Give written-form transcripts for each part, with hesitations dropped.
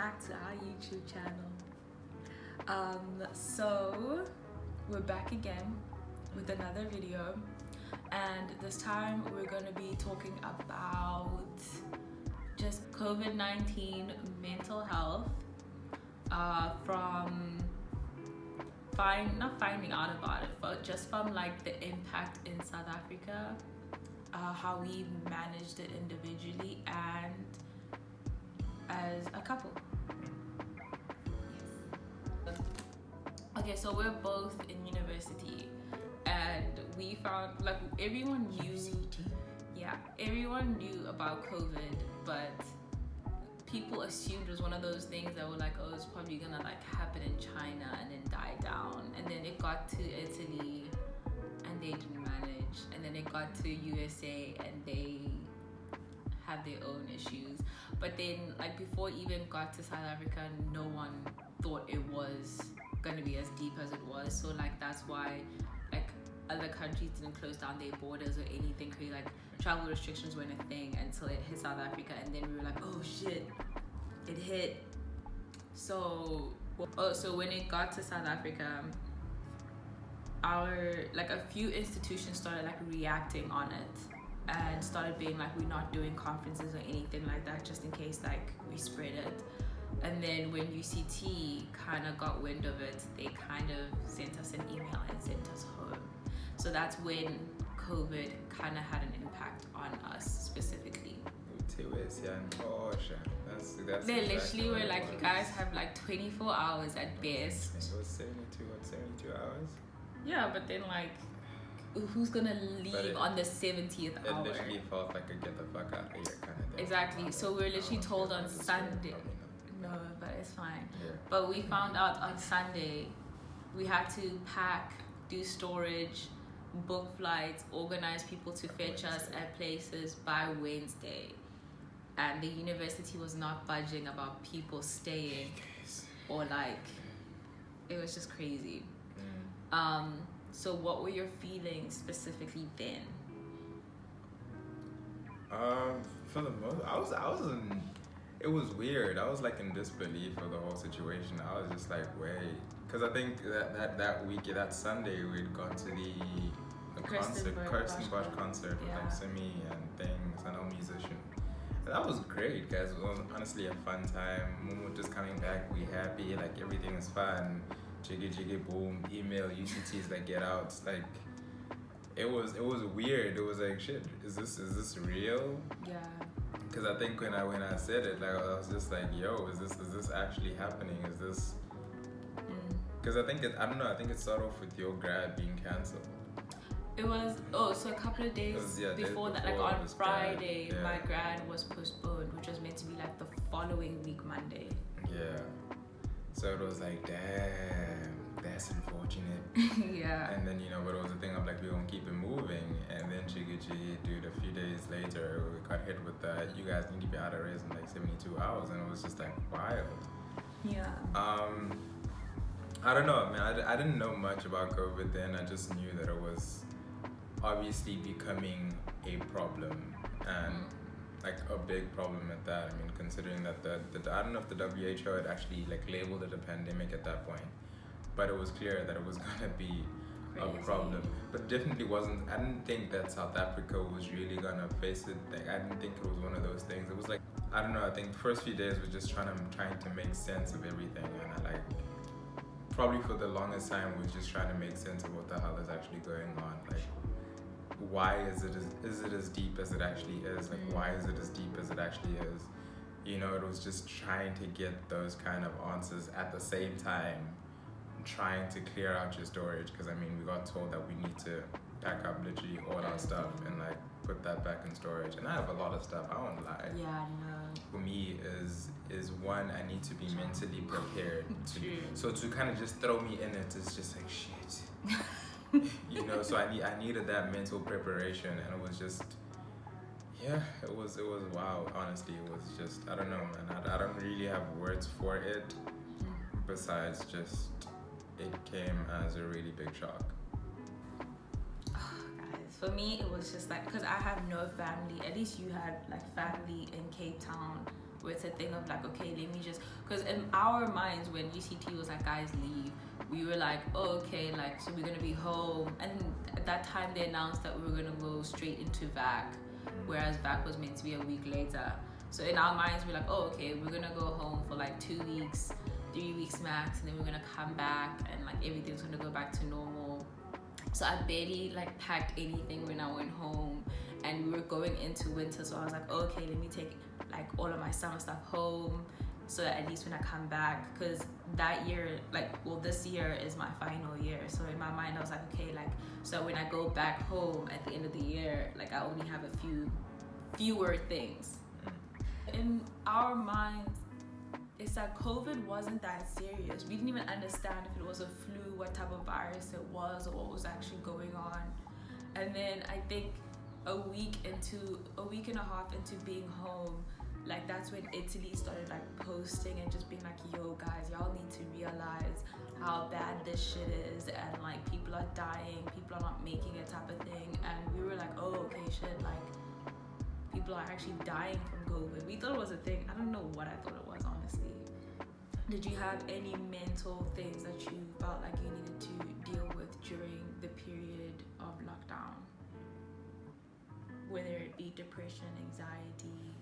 back to our YouTube channel. So we're back again with another video, and this time we're going to be talking about just COVID-19 mental health, from not finding out about it, but just from like the impact in South Africa, how we managed it individually and as a couple. Yes. Okay, so we're both in university, and we found like everyone knew about COVID, but people assumed it was one of those things that were like, oh, it's probably gonna like happen in China and then die down, and then it got to Italy and they didn't manage, and then it got to USA and they have their own issues. But then like before it even got to South Africa, no one thought it was gonna be as deep as it was. So like that's why like other countries didn't close down their borders or anything crazy. Like travel restrictions weren't a thing until it hit South Africa, and then we were like, oh shit, it hit. So when it got to South Africa, a few institutions started like reacting on it and started being like, we're not doing conferences or anything like that just in case like we spread it. And then when UCT kind of got wind of it, they kind of sent us an email and sent us home. So that's when COVID kind of had an impact on us specifically. They literally were like, you guys have like 24 hours at best. It was 72 hours? Yeah, but then like, who's gonna leave on the 70th hour? It literally felt like a get the fuck out of here kind of thing. Exactly. So we were literally told on Sunday. No, but it's fine. Yeah. But we found out on Sunday we had to pack, do storage, book flights, organize people to fetch us at places by Wednesday. And the university was not budging about people staying, or like, it was just crazy. So what were your feelings specifically then? For the most, I was in, it was weird. I was like in disbelief of the whole situation. I was just like, wait, because I think that week, that Sunday, we'd gone to the Kirsten Bosch concert with like Simi and things, and a musician. And that was great, guys. It was honestly a fun time. Momo just coming back, we happy, like everything was fun. Jiggy boom, email, UCTs that get out. Like it was weird. It was like, shit, is this real? Yeah. Because I think when I said it, like I was just like, yo, is this actually happening? Is this? Because I think I think it started off with your grad being cancelled. It was so a couple of days before that, like on Friday, my grad was postponed, which was meant to be like the following week, Monday. Yeah. So it was like, damn, that's unfortunate. Yeah. And then, but it was a thing of like, we're going to keep it moving. And then dude, a few days later, we got hit with that. You guys need to be out of race in like 72 hours. And it was just like wild. Yeah. I don't know, man. I didn't know much about COVID then. I just knew that it was obviously becoming a problem. And like a big problem at that. I mean, considering that I don't know if the WHO had actually like labeled it a pandemic at that point, but it was clear that it was gonna be a problem. But it definitely wasn't. I didn't think that South Africa was really gonna face it. Like, I didn't think it was one of those things. It was like, I don't know. I think the first few days was just trying to make sense of everything, and I like probably for the longest time was just trying to make sense of what the hell is actually going on. Like, why is it as deep as it actually is? Like, why is it as deep as it actually is? It was just trying to get those kind of answers at the same time, trying to clear out your storage. Because I mean, we got told that we need to pack up literally all our stuff and like put that back in storage. And I have a lot of stuff. I won't lie. Yeah, I know. For me, is one, I need to be mentally prepared. So to kind of just throw me in it is just like shit. So I needed that mental preparation, and it was just, it was wow. Honestly, it was just, I don't know, man. I don't really have words for it, besides just it came as a really big shock. Guys, for me, it was just like, because I have no family. At least you had like family in Cape Town where it's a thing of like, okay, let me just, because in our minds when UCT was like, guys leave, we were like, oh, okay, like, so we're gonna be home. And at that time they announced that we were gonna go straight into VAC, whereas VAC was meant to be a week later. So in our minds we're like, oh, okay, we're gonna go home for like 2 weeks, 3 weeks max, and then we're gonna come back and like everything's gonna go back to normal. So I barely like packed anything when I went home, and we were going into winter, so I was like, oh, okay, let me take like all of my summer stuff home, so that at least when I come back, because that year, like, well, this year is my final year, so in my mind I was like, okay, like, so when I go back home at the end of the year, like, I only have fewer things. In our minds, it's that COVID wasn't that serious. We didn't even understand if it was a flu, what type of virus it was, or what was actually going on. And then I think a week and a half into being home, like, that's when Italy started like posting and just being like, yo guys, y'all need to realize how bad this shit is, and like people are dying, people are not making it, type of thing. And we were like, oh, okay, shit, like people are actually dying from COVID. We thought it was a thing. I don't know what I thought it was, honestly. Did you have any mental things that you felt like you needed to deal with during the period of lockdown? Whether it be depression, anxiety,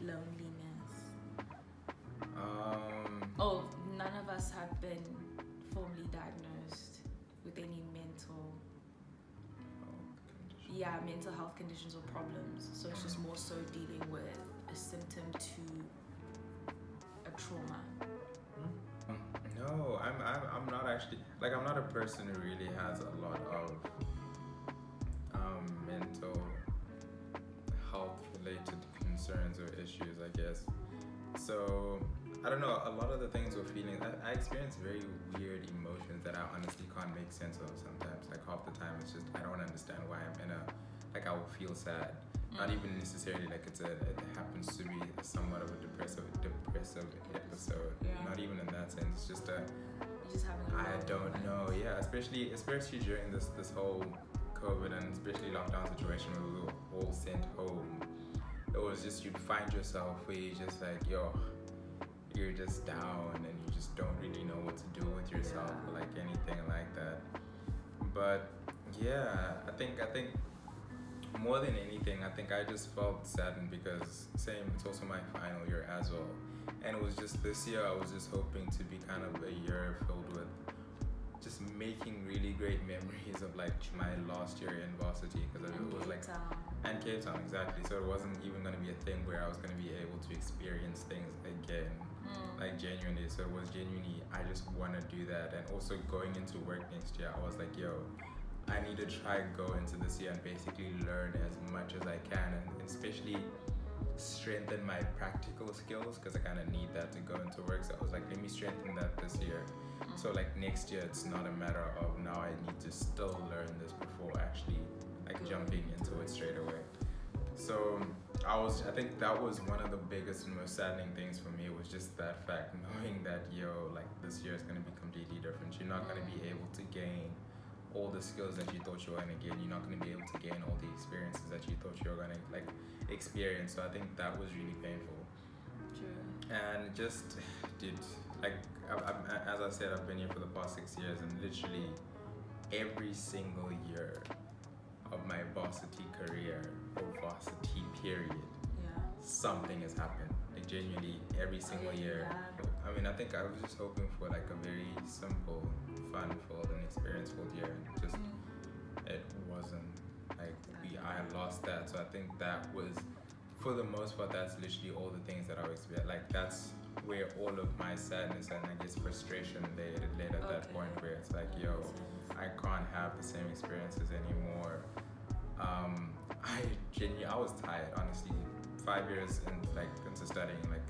loneliness. Oh, none of us have been formally diagnosed with any mental health conditions or problems. So it's just more so dealing with a symptom to a trauma. No, I'm not actually, like, I'm not a person who really has a lot of mental health related concerns or issues, I guess. So I don't know, a lot of the things we're feeling, I experience very weird emotions that I honestly can't make sense of sometimes. Like, half the time it's just, I don't understand why I'm in a, like, I will feel sad. Not even necessarily like it happens to be somewhat of a depressive episode. Yeah. Not even in that sense. It's just a, You're just having I don't know. Yeah, especially during this whole COVID and especially lockdown situation where we were all sent home. It was just, you'd find yourself where you're just like, yo, you're just down and you just don't really know what to do with yourself or like anything like that. But yeah, I think more than anything, I think I just felt saddened because it's also my final year as well. And it was just this year, I was just hoping to be kind of a year filled with just making really great memories of like my last year in varsity, because it was like, and Cape Town, exactly. So it wasn't even going to be a thing where I was going to be able to experience things again, like genuinely. So it was genuinely, I just want to do that. And also going into work next year, I was like, yo, I need to try and go into this year and basically learn as much as I can, and especially strengthen my practical skills, because I kind of need that to go into work. So I was like, let me strengthen that this year. So like next year, it's not a matter of now I need to still learn this before actually like jumping into it straight away. So I think that was one of the biggest and most saddening things for me, was just that fact, knowing that, yo, like this year is going to be completely different. You're not going to be able to gain all the skills that you thought you were going to gain. You're not going to be able to gain all the experiences that you thought you were going to like experience. So I think that was really painful. True. And just did, like, as I said, I've been here for the past 6 years, and literally every single year of my varsity career or varsity period, something has happened. Like genuinely every single year. I mean, I think I was just hoping for like a very simple, fun-filled and experience-filled year, and just it wasn't. Like I lost that. So I think that was, for the most part, that's literally all the things that I was like. That's where all of my sadness and I guess frustration led at that point, where it's like, yo, I can't have the same experiences anymore. I was tired, honestly. 5 years into studying, like,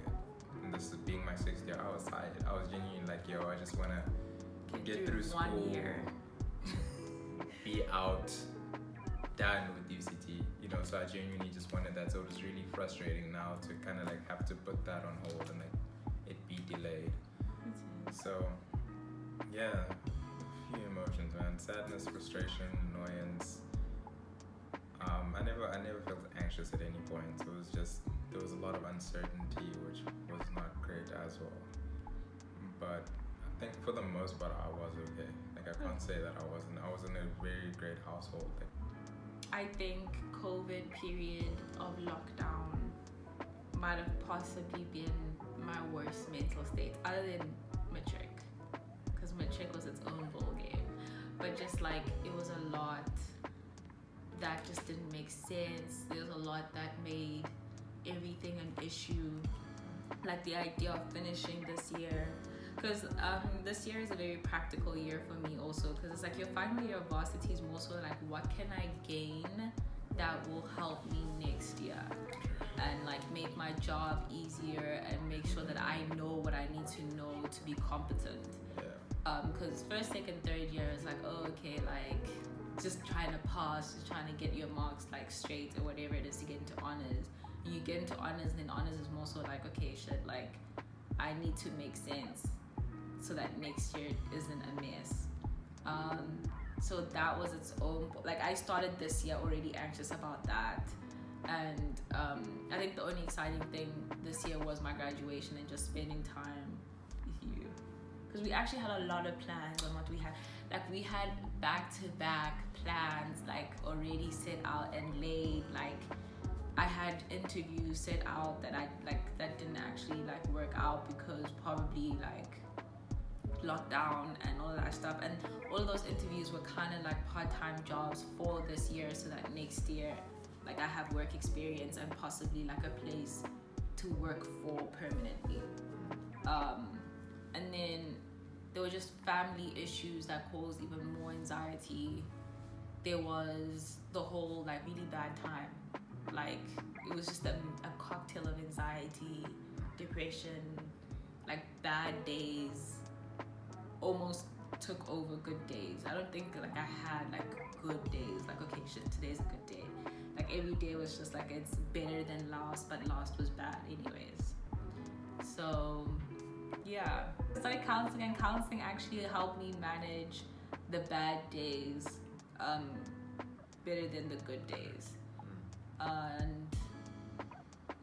and this is being my 6th year, I was tired. I was genuinely like, yo, I just wanna get through school, 1 year, be out, done with UCT, you know. So I genuinely just wanted that. So it was really frustrating now to kind of like have to put that on hold and like it be delayed. So yeah, a few emotions, man: sadness, frustration, annoyance. I never felt anxious at any point. It was just there was a lot of uncertainty, which was not great as well. But I think for the most part, I was okay. Like I can't say that I wasn't. I was in a very great household. I think COVID period of lockdown might have possibly been my worst mental state, other than matric, because matric was its own ball game. But just like it was a lot that just didn't make sense. There was a lot that made everything an issue. Like the idea of finishing this year, because this year is a very practical year for me also, because it's like your final year of varsity is more so like what can I gain that will help me next year and like make my job easier and make sure that I know what I need to know to be competent. Because first, second, third year is like, oh, okay, like just trying to pass, just trying to get your marks like straight or whatever it is to get into honors. You get into honors, and then honors is more so like, okay, shit, like I need to make sense so that next year isn't a mess. So that was its own, like I started this year already anxious about that. And I think the only exciting thing this year was my graduation and just spending time with you. Because we actually had a lot of plans on what we had. Like we had back-to-back plans like already set out and laid. Like I had interviews set out that that didn't actually like work out because probably like lockdown and all of that stuff. And all of those interviews were kind of like part-time jobs for this year, so that next year like I have work experience and possibly like a place to work for permanently. And then there were just family issues that caused even more anxiety. There was the whole like really bad time. Like it was just a cocktail of anxiety, depression, like bad days almost took over good days. I don't think like I had like good days, like okay shit, today's a good day. Like every day was just like it's better than last, but last was bad anyways. So yeah, I started counseling, and counseling actually helped me manage the bad days better than the good days. And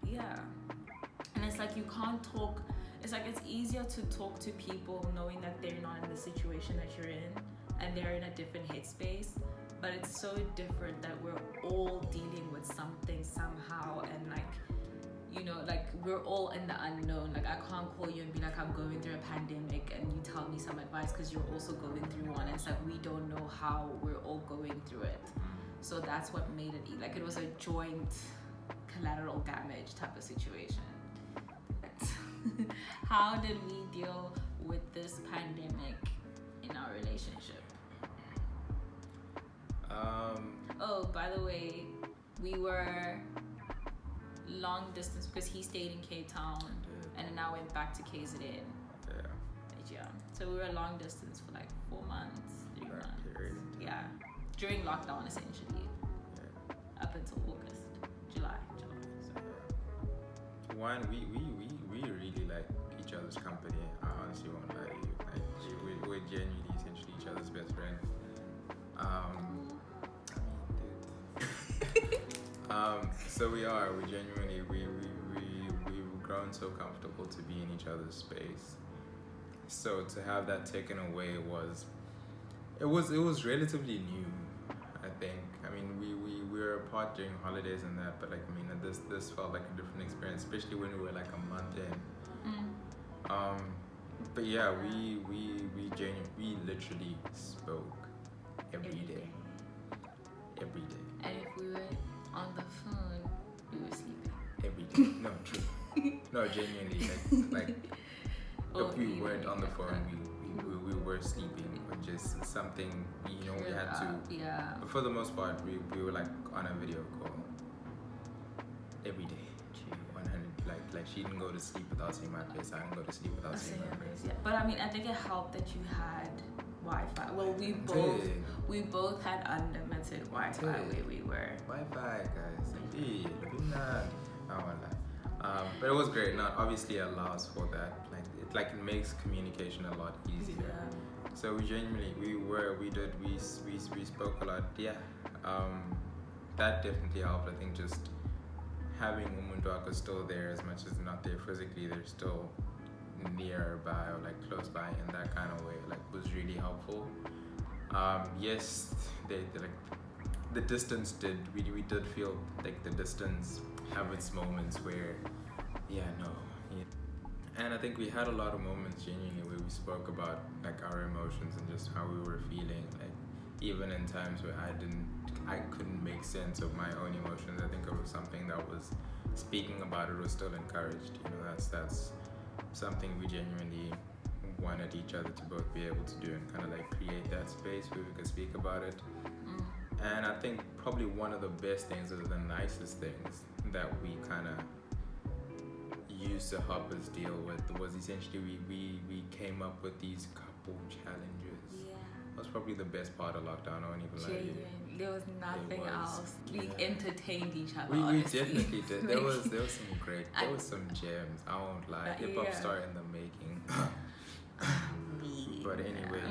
yeah, and it's like you can't talk, it's like it's easier to talk to people knowing that they're not in the situation that you're in and they're in a different headspace. But it's so different that we're all dealing with something somehow, and like, you know, like we're all in the unknown. Like I can't call you and be like I'm going through a pandemic and you tell me some advice because you're also going through one. It's like we don't know how we're all going through it. So that's what made it like it was a joint collateral damage type of situation. How did we deal with this pandemic in our relationship? Oh, by the way, we were long distance because he stayed in Cape Town and then I went back to KZN. Yeah. So we were long distance for like 4 months, 3 months. Period. Yeah. During lockdown essentially. Yeah. Up until August. July. So. One, we really like each other's company. I honestly won't lie to you. Like we're genuinely essentially each other's best friend. So we genuinely we've grown so comfortable to be in each other's space. So to have that taken away was relatively new, I think. I mean we were apart during holidays and that, but like I mean this felt like a different experience, especially when we were like a month in. But yeah, we literally spoke every day. And if we were on the phone, we were sleeping. Every day. No, true. No, genuinely. Like if we weren't on the phone, we were sleeping, or just something, you know, we had to. Yeah. But for the most part, we were like on a video call every day. 100. Like she didn't go to sleep without seeing my face. I didn't go to sleep without seeing my face. Yeah. But I mean, I think it helped that you had Wi-Fi. Well, we both had unlimited Wi-Fi where we were. Wi-Fi, guys. Indeed. But it was great. Now, obviously, it allows for that. Like it makes communication a lot easier. Yeah. So we genuinely we spoke a lot. Yeah. that definitely helped. I think just having umuntu wakho still there, as much as they're not there physically, they're still nearby or like close by in that kind of way, like was really helpful. Yes, they like the distance we did feel like the distance have its moments where, yeah, no. Yeah. And I think we had a lot of moments genuinely where we spoke about like our emotions and just how we were feeling, like even in times where I couldn't make sense of my own emotions. I think it was something that was speaking about it was still encouraged. You know, that's something we genuinely wanted each other to both be able to do and kind of like create that space where we could speak about it. And I think probably one of the best things or the nicest things that we kind of used to help us deal with was essentially we came up with these couple challenges. Yeah. That was probably the best part of lockdown. I won't even lie to you. There was nothing else. We Yeah. entertained each other. We honestly. definitely did. There was some great, there was some gems. I won't lie. Hip hop yeah. star in the making. But anyway,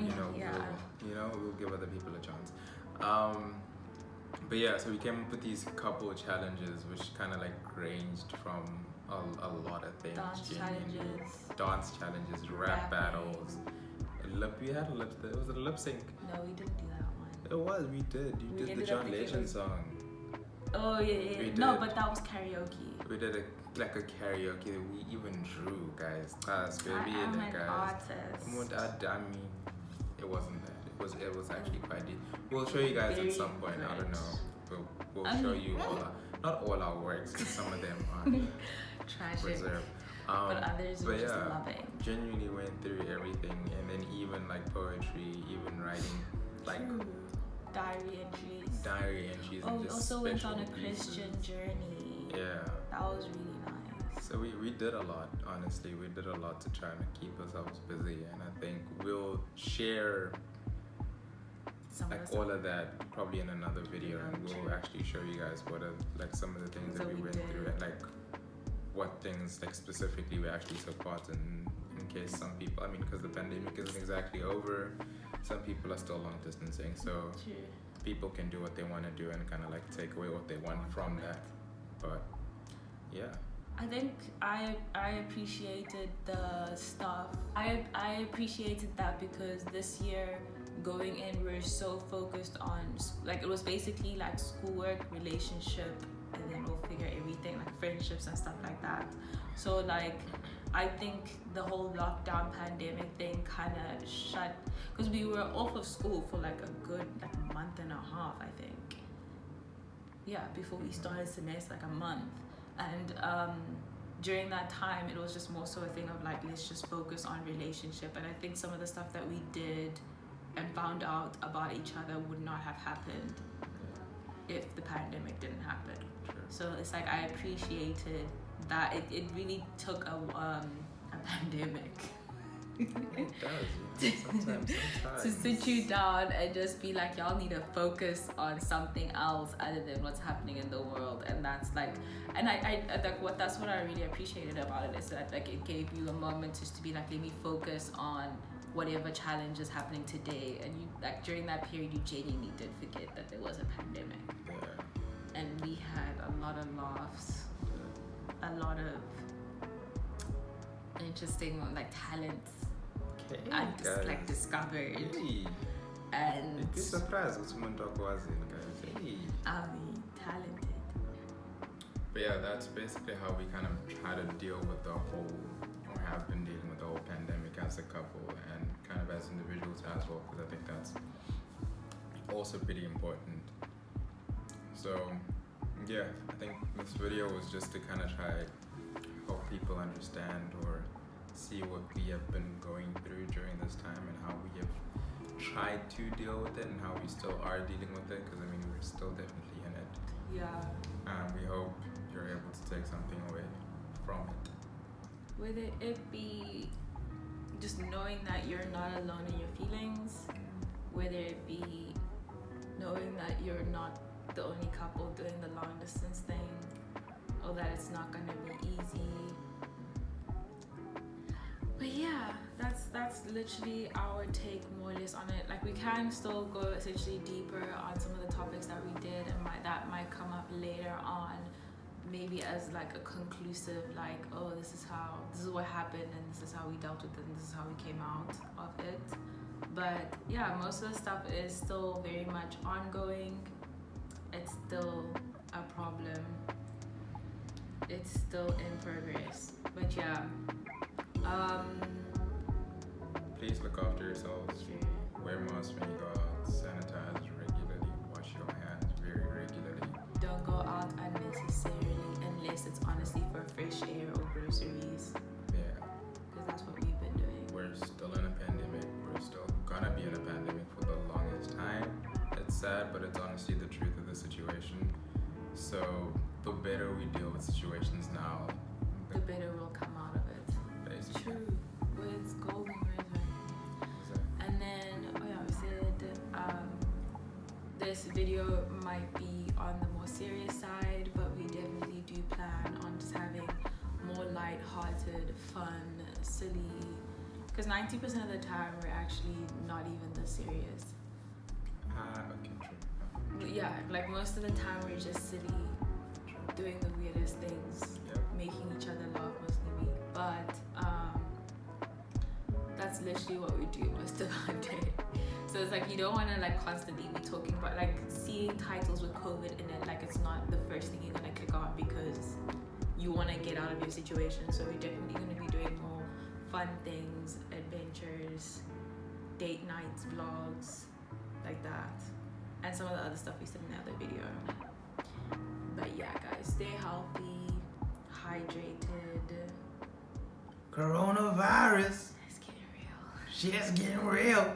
we'll give other people a chance. But yeah, so we came up with these couple challenges, which kind of like ranged from a lot of things. Dance challenges, rap battles. We had a lip. It was a lip sync. No, we didn't do that one. It was. We did. You did the John Legend song. Oh yeah. No, but that was karaoke. We did a karaoke that we even drew, guys. Class, baby, I am an guys. artist. I mean, it wasn't that. It was actually quite deep. We'll show you guys at some point. I don't know. We'll show you not all our works, because some of them are reserved. But others were just loving. Genuinely went through everything, and then even like poetry, even writing like diary entries. Oh, and we just also went on a pieces. Christian journey. Yeah. That was really nice. So we did a lot, honestly. We did a lot to try and keep ourselves busy, and I think we'll share all of that probably in another video, and we'll actually show you guys what are like some of the things that we went through, and like what things like specifically we actually took part in case some people, I mean, because the pandemic isn't exactly over, some people are still long distancing, so people can do what they want to do and kind of like take away what they want from that. But yeah, I think I appreciated the stuff. I appreciated that because this year going in, we're so focused on like it was basically like schoolwork, relationship, and then we'll figure everything like friendships and stuff like that. So like I think the whole lockdown pandemic thing kind of shut, because we were off of school for like a good like month and a half, I think. Yeah, before we started semester, like a month. And during that time, it was just more so a thing of like, let's just focus on relationship. And I think some of the stuff that we did and found out about each other would not have happened if the pandemic didn't happen. So it's like I appreciated that it really took a pandemic it does, sometimes to sit you down and just be like, y'all need to focus on something else other than what's happening in the world. And that's like, and I like that's what I really appreciated about it, is that like it gave you a moment just to be like, let me focus on whatever challenge is happening today. And you like during that period, you genuinely did forget that there was a pandemic. And we had a lot of laughs, a lot of interesting like talents I just like discovered. And you'd be surprised what someone talk was in, guys. I mean, talented. But yeah, that's basically how we kind of try to deal with the whole, or have been dealing with the whole pandemic as a couple and kind of as individuals as well, because I think that's also pretty important. So yeah, I think this video was just to kind of try help people understand or see what we have been going through during this time and how we have tried to deal with it and how we still are dealing with it, because I mean we're still definitely in it. Yeah. And we hope you're able to take something away from it. Whether it be just knowing that you're not alone in your feelings, whether it be knowing that you're not the only couple doing the long distance thing, or that it's not gonna be easy. But yeah, that's literally our take more or less on it. Like we can still go essentially deeper on some of the topics that we did and that might come up later on, maybe as like a conclusive, like, oh, this is what happened, and this is how we dealt with it, and this is how we came out of it. But yeah, most of the stuff is still very much ongoing. It's still a problem. It's still in progress. But yeah, Please look after yourselves. sure. Wear masks when you go out. Sanitize regularly. Wash your hands very regularly. Don't go out unnecessarily unless it's honestly for fresh air or groceries, Yeah. because that's what we've been doing. We're still in a pandemic. We're still gonna be in a pandemic for the longest time. It's sad, but it's honestly the truth of the situation. So the better we deal with situations now, The better we'll come out of it. basically. True. Well, it's golden, right? And then, oh yeah, we said this video might be on the more serious side, but we definitely do plan on just having more light-hearted, fun, silly. Because 90% of the time we're actually not even this serious. Okay, true. But yeah, like most of the time we're just silly, doing the weirdest things, Yep. making each other laugh, mostly me. But that's literally what we do most of our day. So it's like you don't want to like constantly be talking about like seeing titles with COVID in it, like it's not the first thing you're gonna click on because you want to get out of your situation. So we're definitely gonna be doing more fun things, adventures, date nights, vlogs, like that, and some of the other stuff we said in the other video. But yeah, guys, stay healthy, hydrated. Coronavirus. It's getting real. Shit's getting real.